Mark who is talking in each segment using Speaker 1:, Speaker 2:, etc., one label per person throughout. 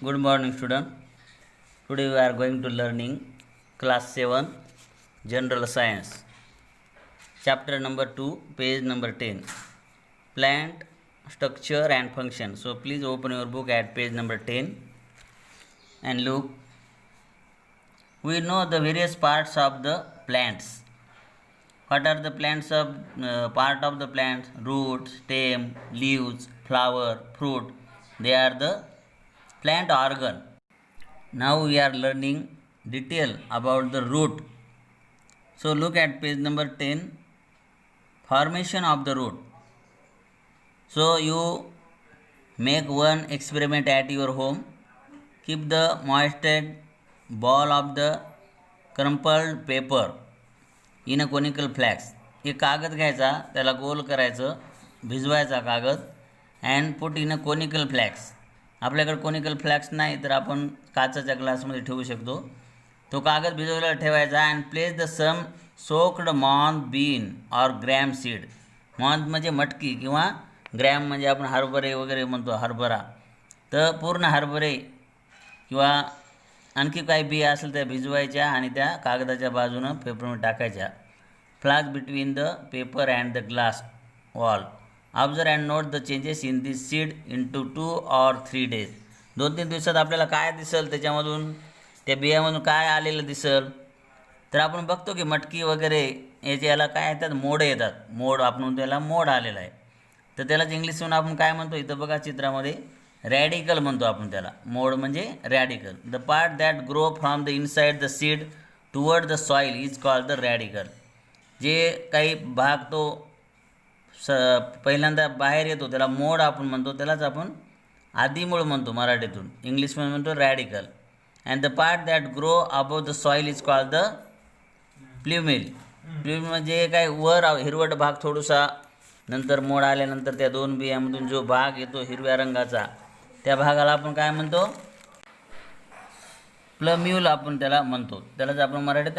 Speaker 1: Good morning, student. Today we are going to learning class 7 General Science, chapter number 2, page number 10, plant structure and function. So please open your book at page number 10 and look. We know the various parts of the plants. What are the plants of part of the plants? Root, stem, leaves, flower, fruit. They are the plant organ. Now we are learning detail about the root. So look at page number 10, formation of the root. So you make one experiment at your home. Keep the moistened ball of the crumpled paper in a conical flask. एक कागद घ्यायचा, त्याला गोल करायचं, भिजवायचा कागद and put in a conical flask. आपल्याकडे conical flask नाही तर आपण काचेच्या ग्लासमध्ये ठेवू शकतो. तो कागद भिजवलेला ठेवायचा and place the some soaked month bean or gram seed. Month म्हणजे मटकी किंवा ग्रॅम म्हणजे आपण हरभरे वगैरे म्हणतो, हरभरा. तर पूर्ण हरभरे किंवा आणखी काही बिया असेल त्या भिजवायच्या आणि त्या कागदाच्या बाजूनं पेपरमध्ये टाकायच्या. Flask between the paper and the glass wall. Observe and note the changes in this seed in to 2 or 3 days. 2-3 दिवसात आपल्याला काय दिसेल, त्याच्यामधून त्या बियामधून काय आलेलं दिसेल. तर आपण बघतो की मटकी वगैरे याला काय येतात, मोड येतात. मोड आपण त्याला मोड आलेला आहे. तर त्यालाच इंग्लिशमध्ये आपण काय म्हणतो, इथं बघा चित्रामध्ये रॅडिकल म्हणतो आपण त्याला. मोड म्हणजे radical. The part that grow from the inside the seed toward the soil is called the radical. जे काही भाग तो पहिल्यांदा बाहेर येतो त्याला मोड आपण म्हणतो, त्यालाच आपण आदिमूळ म्हणतो मराठीतून. इंग्लिशमध्ये म्हणतो radical. And the part that grow above the soil is called the plumule. Plumule म्हणजे काय, वर हिरवट भाग थोडासा, नंतर मोड आल्यानंतर त्या 2 बियामधून जो भाग येतो हिरव्या रंगाचा, त्या भागाला आपण काय म्हणतो, प्लम्यूल आपण त्याला म्हणतो. त्यालाच आपण मराठीत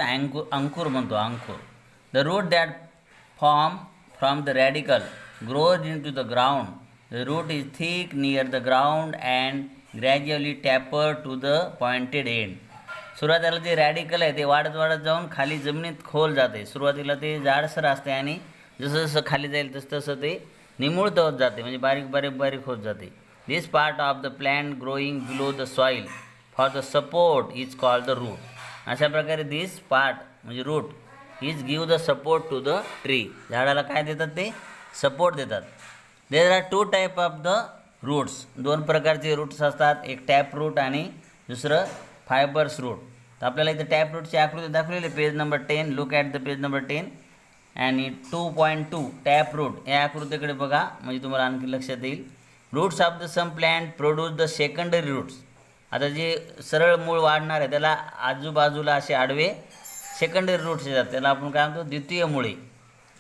Speaker 1: अंकुर म्हणतो, अंकुर. The root that form from the radical grows into the ground. The root is thick near the ground and gradually tapered to the pointed end. सुरुवातीला जे रॅडिकल आहे ते वाढत वाढत जाऊन खाली जमिनीत खोल जाते. सुरुवातीला ते जाडसर असते आणि जसं जसं खाली जाईल तसं तसं ते निमुळत होत जाते, म्हणजे बारीक बारीक बारीक होत जाते. This part of the plant growing below the soil for the support is called the root. अशा प्रकारे दिस पार्ट म्हणजे root is give the support to the tree. झाडाला काय देतात, ते सपोर्ट देतात. There are 2 type of the roots. 2 प्रकारचे roots असतात, एक टॅप रूट आणि दुसरं फायबर्स रूट. तर आपल्याला इथे टॅप रूटची आकृती दाखवलेली page number 10. Look at the page number 10 आणि 2.2 टॅप रूट या आकृतीकडे बघा, म्हणजे तुम्हाला आणखी लक्षात येईल. Roots of the some plant produce the secondary roots. आता जे सरळ मूळ वाढणार आहे त्याला आजूबाजूला असे आडवे सेकंडरी रूट्स येतात, त्याला आपण काय म्हणतो, द्वितीय मुळे,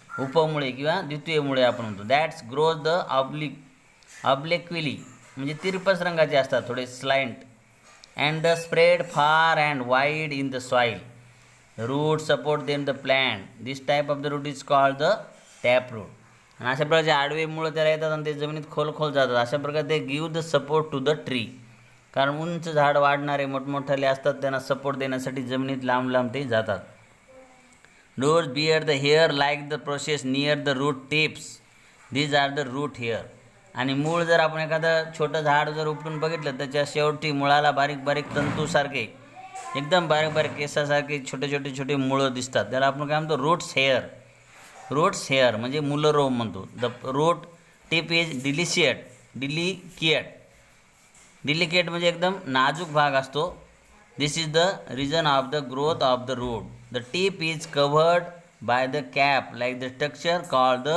Speaker 1: उपमुळे किंवा द्वितीय मुळे आपण म्हणतो. दॅट्स ग्रोज द ऑब्लिक्विली म्हणजे तिरपस रंगाचे असतात, थोडे slant. And the spread far and wide in the soil. Root support then the plant. This type of the root is called the tap root. आणि अशा प्रकारचे आडवे मुळे त्याला येतात आणि ते जमिनीत खोल खोल जातात. अशा प्रकारे ते give the support to the tree. कारण उंच झाड वाढणारे मोठमोठाले असतात, त्यांना सपोर्ट देण्यासाठी जमिनीत लांब लांब ते जातात. डोर्स bear the hair like the process near the root tips. These are the root hair. आणि मूळ जर आपण एखादं छोटं झाड जर उपटून बघितलं, त्याच्या शेवटी मुळाला बारीक बारीक तंतूसारखे, एकदम बारीक बारीक केसासारखे छोटे छोटे छोटे मुळं दिसतात. त्याला आपण काय म्हणतो, रूट्स हेअर. रूट्स हेअर म्हणजे मूलरोम म्हणतो. The root tip is delicate म्हणजे एकदम नाजूक भाग असतो. This is the region of the growth of the root. The tip is covered by the cap like the structure called the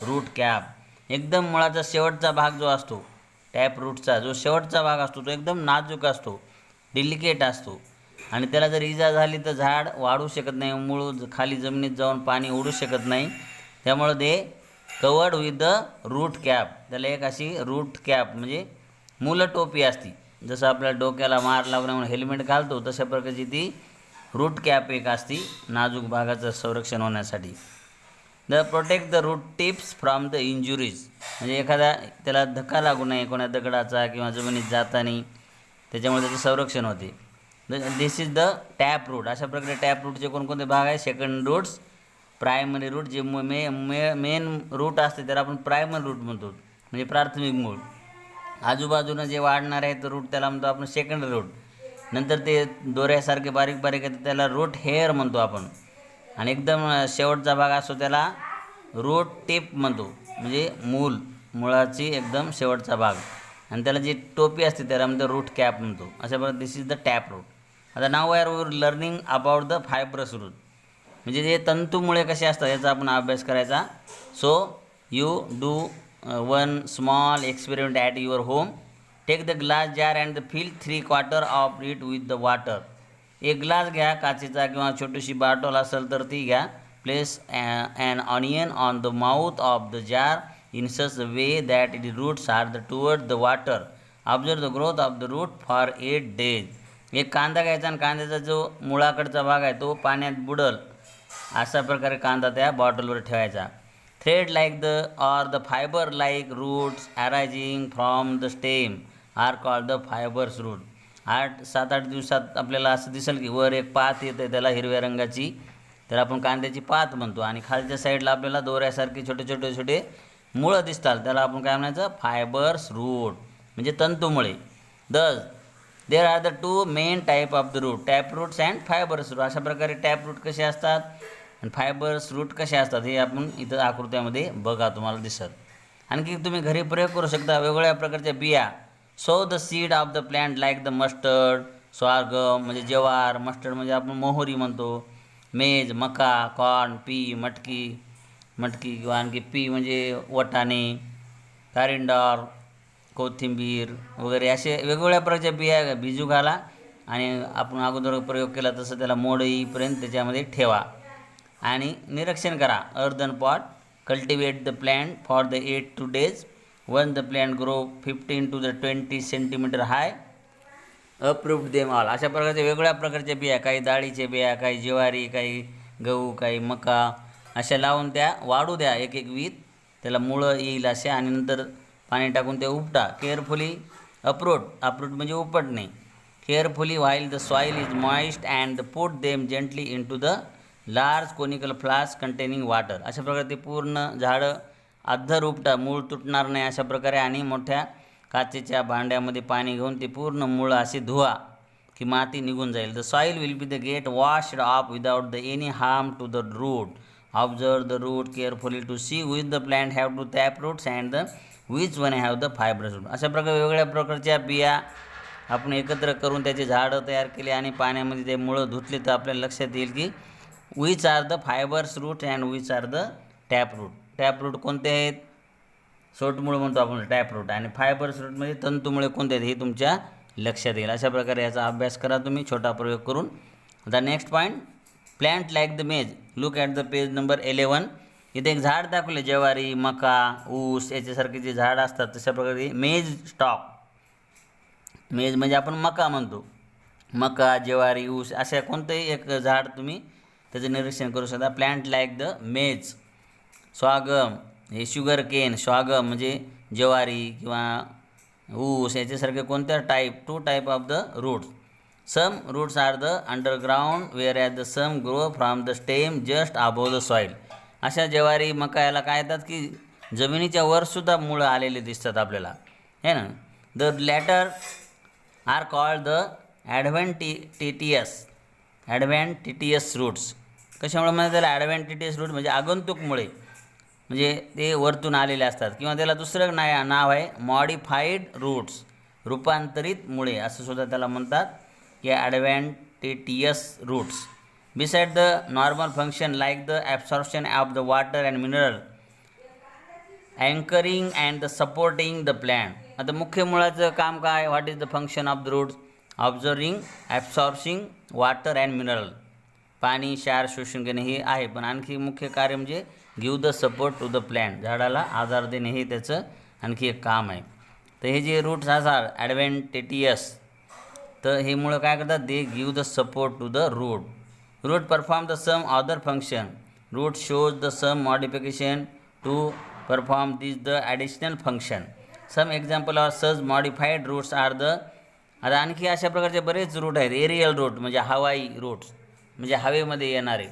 Speaker 1: root cap. एकदम मुळाचा शेवटचा भाग जो असतो, टॅप रूटचा जो शेवटचा भाग असतो तो एकदम नाजूक असतो, डिलिकेट असतो. आणि त्याला जर इजा झाली तर झाड वाढू शकत नाही, मूळ खाली जमिनीत जाऊन पाणी ओढू शकत नाही. त्यामुळे ते covered with the root cap. त्याला एक अशी रूट कॅप म्हणजे मूल टोपी असती, जसं आपल्या डोक्याला मार लागल्यामुळे हेल्मेट घालतो तशा प्रकारची ती रूट कॅप एक असती, नाजूक भागाचं संरक्षण होण्यासाठी. The protect the root tips from the injuries म्हणजे एखादा त्याला धक्का लागू नये कोणा दगडाचा किंवा जमिनीत जाताना त्याच्यामुळे त्याचं संरक्षण होते. This is the tap root. अशा प्रकारे टॅप रूटचे कोणकोणते भाग आहे? Second roots, primary root. जे मेन रूट असते त्याला आपण प्रायमरी रूट म्हणतो, म्हणजे प्राथमिक मूळ. आजूबाजूनं जे वाढणारे आहेत रूट त्याला म्हणतो आपण सेकंडरी रूट. नंतर ते दोऱ्यासारखे बारीक बारीक येते त्याला रूट हेअर म्हणतो आपण. आणि एकदम शेवटचा भाग असतो त्याला रूट टिप म्हणतो, म्हणजे मुळाची एकदम शेवटचा भाग. आणि त्याला जी टोपी असते त्याला म्हणतो रूट कॅप म्हणतो. अशा प्रकारे this is the tap root. आता now are learning about the fibrous root, म्हणजे जे तंतुमुळे कसे असतात याचा आपण अभ्यास करायचा. So you do one small experiment at your home. Take the glass jar and fill 3/4 of it with the water. एक ग्लास घ्या काचेचा किंवा छोटीशी बॉटल असेल तर ती घ्या. Place an onion on the mouth of the jar in such a way that its roots are towards the water. Observe the growth of the root for 8 days. एक कांदा घ्यायचा आणि कांद्याचा जो मुळाकडचा भाग आहे तो पाण्यात बुडल अशा प्रकारे कांदा त्या बॉटलवर ठेवायचा. Thread like the or the fibre like roots arising from the stem are called the fibres root. 7-8 दिवसात आपल्याला असं दिसेल की वर एक पात येते त्याला हिरव्या रंगाची, तर आपण कांद्याची पात म्हणतो. आणि खालच्या साईडला आपल्याला दोऱ्यासारखे छोटे छोटे मुळं दिसतात त्याला आपण काय म्हणायचं? फायबर्स रूट, म्हणजे तंतुमुळे. There are the 2 main type of the root, tap roots and fibres root. अशा प्रकारे टॅप रूट कसे असतात आणि फायबर्स रूट कसे असतात हे आपण इथं आकृत्यामध्ये बघा, तुम्हाला दिसत. आणखी तुम्ही घरी प्रयोग करू शकता. वेगवेगळ्या प्रकारच्या बिया. So the seed of the plant like the mustard, sorghum म्हणजे ज्वार, मस्टर्ड म्हणजे आपण मोहरी म्हणतो, मेज, मका, कॉर्न, पी, मटकी किंवा आणखी पी म्हणजे वटाणे, कारिंडॉर, कोथिंबीर वगैरे असे वेगवेगळ्या प्रकारच्या बिया भिजू घाला आणि आपण अगोदर प्रयोग केला तसं त्याला मोड येईपर्यंत त्याच्यामध्ये ठेवा आणि निरीक्षण करा. Earthen pot. Cultivate the plant for the 8 days. Once the plant grow 15 to the 20 centimeter high, uproot them all. अशा प्रकारच्या वेगवेगळ्या प्रकारच्या बिया, काही डाळीच्या बिया, काही ज्वारी, काही गहू, काही मका अशा लावून त्या वाढू द्या एक वीत, त्याला मुळं येईल असे, आणि नंतर पाणी टाकून ते उपटा. केअरफुली अप्रूट म्हणजे उपटणे. Carefully while the soil is moist and put them gently into the large conical flask containing water. अशा प्रकारे ते पूर्ण झाडं अद्धर उपटा, मूळ तुटणार नाही अशा प्रकारे, आणि मोठ्या काचेच्या भांड्यामध्ये पाणी घेऊन ते पूर्ण मूळ असे धुवा की माती निघून जाईल. The soil will be the get washed off without the any harm to the root. Observe the root carefully to see which the plant have to tap roots and the which one have the fibrous root. अशा प्रकारे वेगवेगळ्या प्रकारच्या बिया आपण एकत्र करून त्याचे झाडं तयार केले आणि पाण्यामध्ये ते मुळं धुतले तर आपल्याला लक्षात येईल की which are the fibres root and which are the tap root. Tap root कोणते आहेत? सोटमूळ म्हणतो आपण टॅप रूट. आणि फायबर्स रूट म्हणजे तंतुमुळे कोणते आहेत हे तुमच्या लक्षात येईल. अशा प्रकारे याचा अभ्यास करा तुम्ही छोटा प्रयोग करून. आता next point, plant like the maize. Look at the page number 11. इथे एक झाड दाखवले, ज्वारी, मका, ऊस याच्यासारखे जे झाड असतात तशा प्रकारे मेज स्टॉक. मेज म्हणजे आपण मका म्हणतो. मका, ज्वारी, ऊस अशा कोणतंही एक झाड तुम्ही त्याचं निरीक्षण करू शकता. प्लॅन्ट लाईक द मेज. स्वागम हे शुगर केन, स्वागम म्हणजे ज्वारी किंवा ऊस याच्यासारखे कोणत्या two type of the roots. Some roots are the underground where at the some grow from the stem just above the soil. अशा ज्वारी मका याला काय येतात की जमिनीच्या वरसुद्धा मुळं आलेले दिसतात आपल्याला, है ना. The latter are called the adventitious roots. कशामुळे म्हणजे त्याला ॲडव्हेंटिटियस रूट म्हणजे आगंतुक मुळे, म्हणजे ते वरतून आलेले असतात. किंवा त्याला दुसरं नाव आहे मॉडिफाईड रूट्स, रूपांतरित मुळे असं सुद्धा त्याला म्हणतात की adventitious roots. Beside the normal function like the absorption of the water and mineral, anchoring and the supporting the plant. आता मुख्य मुळाचं काम काय? What is the function of the roots? Absorbing water and mineral, पाणी क्षार शोषण घेणे हे आहे. पण आणखी मुख्य कार्य म्हणजे give the support to the plant, झाडाला आधार देणे हे त्याचं आणखी एक काम आहे. तर हे जे रूट्स असतात ॲडव्हेंटिटियस, तर हे मुळं काय करतात? They give the support to the root. Root perform the some other function. Root shows the some modification to perform this the additional function. Some example of such modified roots are the आता आणखी अशा प्रकारचे बरेच route आहेत. Aerial route म्हणजे हवाई roots, म्हणजे हवेमध्ये येणारे.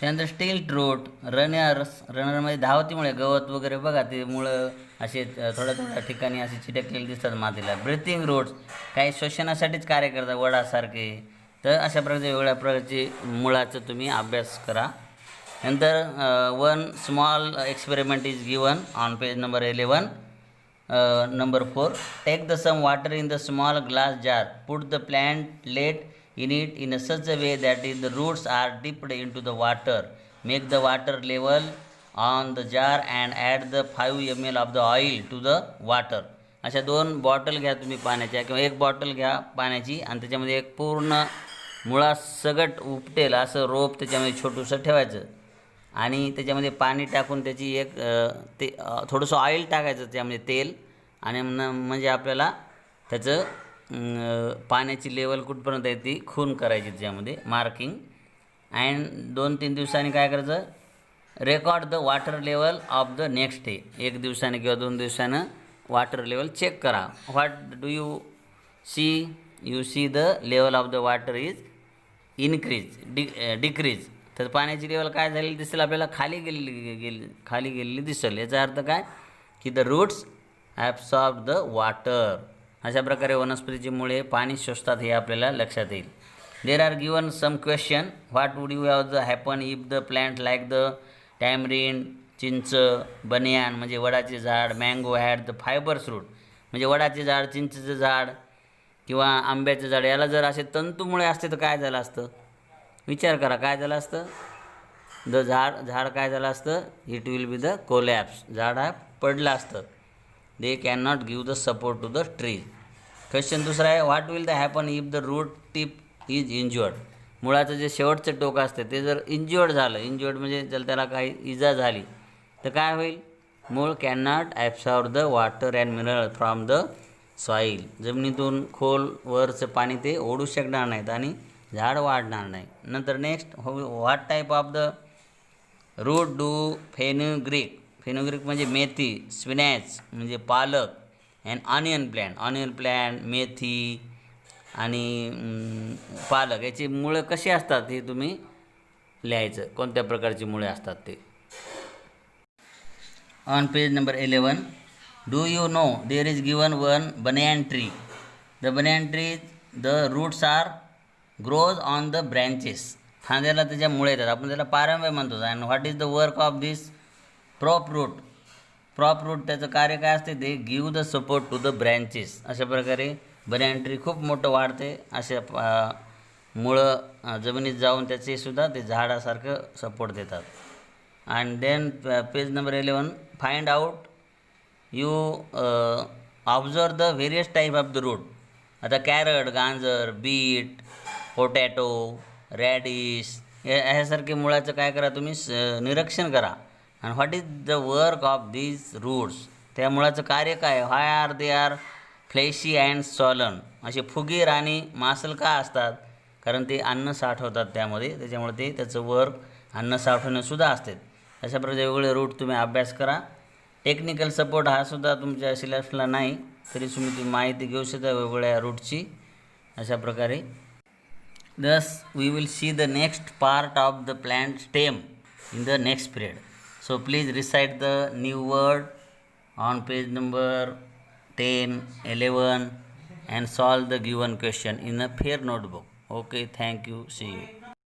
Speaker 1: त्यानंतर स्टिल्ट रूट, रनरमध्ये धावतीमुळे गवत वगैरे बघा ते मुळं असे थोड्या थोड्या ठिकाणी असे चिटकलेले दिसतात मातीला. ब्रिथिंग रूट्स काही श्वसनासाठीच कार्य करतात वडासारखे. तर अशा प्रकारचे वेगवेगळ्या प्रकारचे मुळाचं तुम्ही अभ्यास करा. नंतर one small experiment is given on page number 11. Number 4, take the some water in the small glass jar, put the plantlet in it in such a way that the roots are dipped into the water, make the water level on the jar and add the 5 ml of the oil to the water. अशा 2 bottle घ्या तुम्ही पाण्याच्या, किंवा 1 bottle घ्या पाण्याची आणि त्याच्यामध्ये एक पूर्ण मुळासकट उपटेल असं रोप त्याच्यामध्ये छोटूसं ठेवायचं आणि त्याच्यामध्ये पाणी टाकून त्याची एक ते थोडंसं ऑइल टाकायचं त्यामध्ये तेल, आणि म्हणजे आपल्याला त्याचं पाण्याची लेवल कुठपर्यंत आहे ती खून करायची त्याच्यामध्ये मार्किंग. अँड 2-3 दिवसांनी काय करायचं, record the water level of the next day. 1 दिवसाने किंवा 2 दिवसानं वॉटर लेवल चेक करा. What do you see? You see the level of the water is decrease. तर पाण्याची लेवल काय झालेली दिसेल आपल्याला, खाली गेलेली दिसेल. याचा अर्थ काय की the roots absorb the water. अशा प्रकारे वनस्पतीची मुळे पाणी शोषतात हे आपल्याला लक्षात येईल. There are given some question. What would you have the happen if the plant like the tamarind, चिंच, बनियान म्हणजे वडाचे झाड, mango had the fibres root म्हणजे वडाचे झाड, चिंचेचं झाड किंवा आंब्याचं झाड, याला जर असे तंतुमुळे असते तर काय झालं असतं? विचार करा काय झालं असतं. झाड काय झालं असतं? It will be the collapse. झाड हा पडलं असतं. They can not give the support to the tree. Question दुसरा आहे, what will the happen if the root tip is injured. मुळाचं जे शेवटचं टोक असतं ते जर इंज्युअर्ड झालं, इंज्युअर्ड म्हणजे जर त्याला काही इजा झाली तर काय होईल? मूळ can not absorb the water and mineral from the soil. जमिनीतून खोलवरचं पाणी ते ओढू शकणार नाहीत आणि झाड वाढणार नाही. नंतर next, what type of the root do fenugreek. Fenugreek म्हणजे मेथी, स्पिनॅच म्हणजे पालक, अँड ऑनियन प्लॅन्ट, मेथी आणि पालक याची मुळं कशी असतात हे तुम्ही लिहायचं, कोणत्या प्रकारची मुळे असतात ते. On page number 11, do you know there is given one banyan tree. The banyan tree the roots are grows on the branches. फांद्याला त्याच्या मुळे येतात, आपण त्याला पारंब्या म्हणतो. And what is the work of this prop root. त्याचं कार्य काय असते? ते give the support to the branches. अशा प्रकारे बनियान ट्री खूप मोठं वाढते. अशा मुळं जमिनीत जाऊन त्याचे सुद्धा ते झाडासारखं सपोर्ट देतात. And then page number 11, find out you observe the various type of the root. आता कॅरट, गाजर, बीट, पोटॅटो, रॅडिश ह्यासारखे मुळाचं काय करा तुम्ही निरीक्षण करा. आणि what is the work of these roots. त्या मुळाचं कार्य काय? Why are they are fleshy and swollen. असे फुगीर आणि मांसल का असतात? कारण ते अन्न साठवतात त्यामध्ये, त्याच्यामुळे ते त्याचं वर्क अन्न साठवणंसुद्धा असते. अशा प्रकारे वेगवेगळे रूट तुम्ही अभ्यास करा. टेक्निकल सपोर्ट हा सुद्धा तुमच्या सिलेबसला नाही तरी तुम्ही माहिती घेऊ शकता वेगवेगळ्या रूटची. अशा प्रकारे thus we will see the next part of the plant stem in the next period. So please recite the new word on page number 10, 11 and solve the given question in a fair notebook. Okay, thank you, see you.